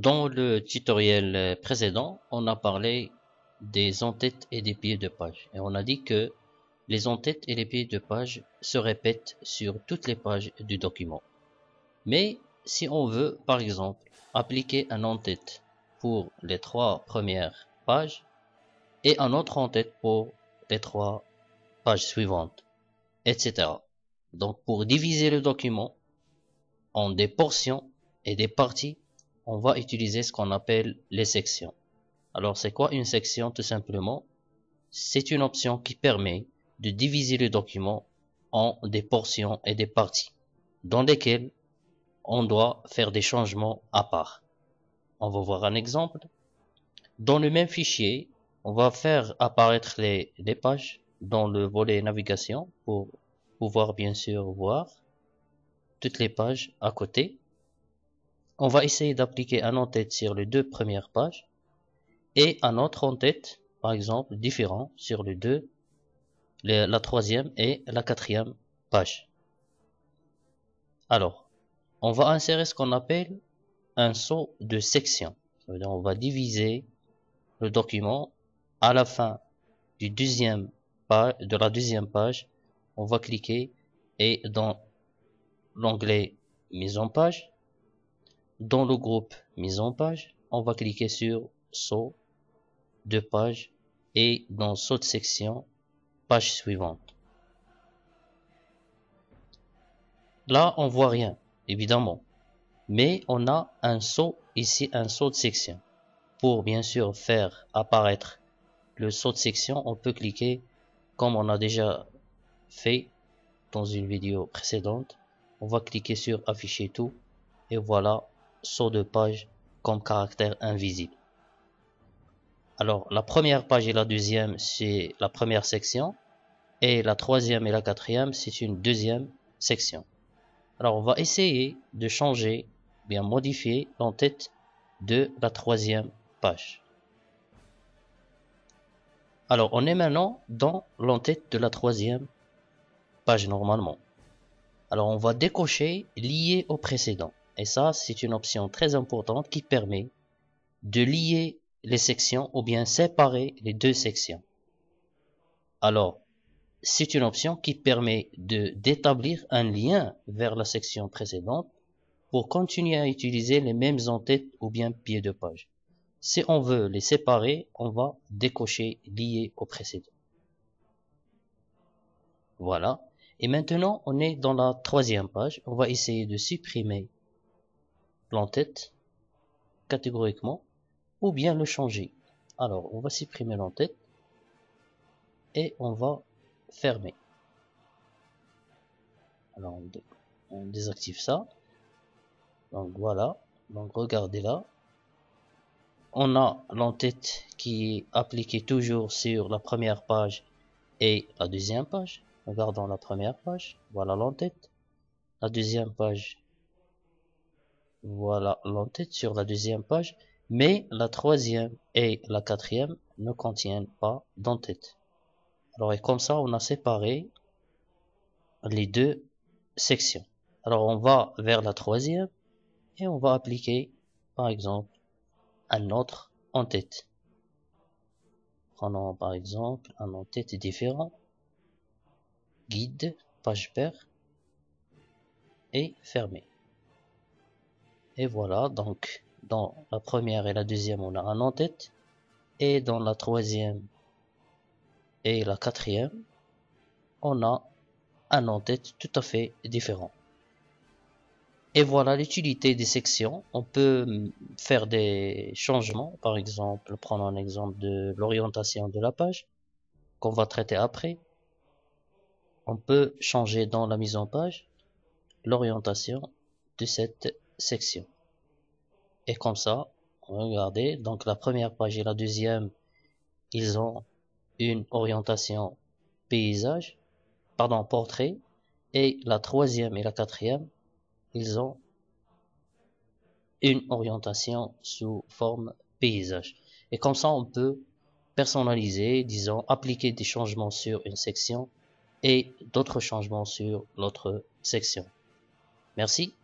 Dans le tutoriel précédent, on a parlé des en-têtes et des pieds de page. Et on a dit que les en-têtes et les pieds de page se répètent sur toutes les pages du document. Mais si on veut, par exemple, appliquer un en-tête pour les 3 premières pages et un autre en-tête pour les 3 pages suivantes, etc. Donc pour diviser le document en des portions et des parties, on va utiliser ce qu'on appelle les sections. Alors c'est quoi une section? Tout simplement, c'est une option qui permet de diviser le document en des portions et des parties dans lesquelles on doit faire des changements à part. On va voir un exemple. Dans le même fichier, on va faire apparaître les pages dans le volet navigation pour pouvoir bien sûr voir toutes les pages à côté. On va essayer d'appliquer un en-tête sur les 2 premières pages et un autre en-tête, par exemple, différent sur la 3e et la 4e page. Alors, on va insérer ce qu'on appelle un saut de section. Ça veut dire on va diviser le document à la fin de la deuxième page. On va cliquer et dans l'onglet mise en page, dans le groupe mise en page, on va cliquer sur saut de page et dans saut de section, page suivante. Là, on voit rien, évidemment, mais on a un saut ici, un saut de section. Pour bien sûr faire apparaître le saut de section, on peut cliquer comme on a déjà fait dans une vidéo précédente. On va cliquer sur afficher tout et voilà saut de page comme caractère invisible. Alors la première page et la deuxième c'est la première section et la 3e et la 4e c'est une deuxième section. Alors on va essayer de changer, bien modifier l'en-tête de la 3e page. Alors on est maintenant dans l'en-tête de la 3e page normalement. Alors on va décocher lier au précédent. Et ça c'est une option très importante qui permet de lier les sections ou bien séparer les 2 sections. Alors c'est une option qui permet d'établir un lien vers la section précédente pour continuer à utiliser les mêmes en-têtes ou bien pieds de page. Si on veut les séparer, on va décocher lier au précédent. Voilà. Et maintenant, on est dans la 3e page. On va essayer de supprimer l'en-tête catégoriquement ou bien le changer. Alors, on va supprimer l'en-tête et on va fermer. Alors, on désactive ça. Donc voilà. Donc regardez là. On a l'en-tête qui est appliquée toujours sur la première page et la deuxième page. Regardons la première page. Voilà l'en-tête. La deuxième page. Voilà l'en-tête sur la deuxième page. Mais la 3e et la 4e ne contiennent pas d'en-tête. Alors et comme ça, on a séparé les 2 sections. Alors on va vers la 3e et on va appliquer par exemple un autre en-tête. Prenons par exemple un en-tête différent. Guide, page paire et fermé. Et voilà, donc dans la première et la deuxième on a un en-tête et dans la 3e et la 4e on a un en-tête tout à fait différent. Et voilà l'utilité des sections. On peut faire des changements, par exemple, prenons un exemple de l'orientation de la page qu'on va traiter après. On peut changer dans la mise en page l'orientation de cette section. Et comme ça, regardez, donc la première page et la deuxième, ils ont une orientation paysage, pardon, portrait, et la 3e et la 4e, ils ont une orientation sous forme paysage. Et comme ça, on peut personnaliser, disons, appliquer des changements sur une section et d'autres changements sur l'autre section. Merci.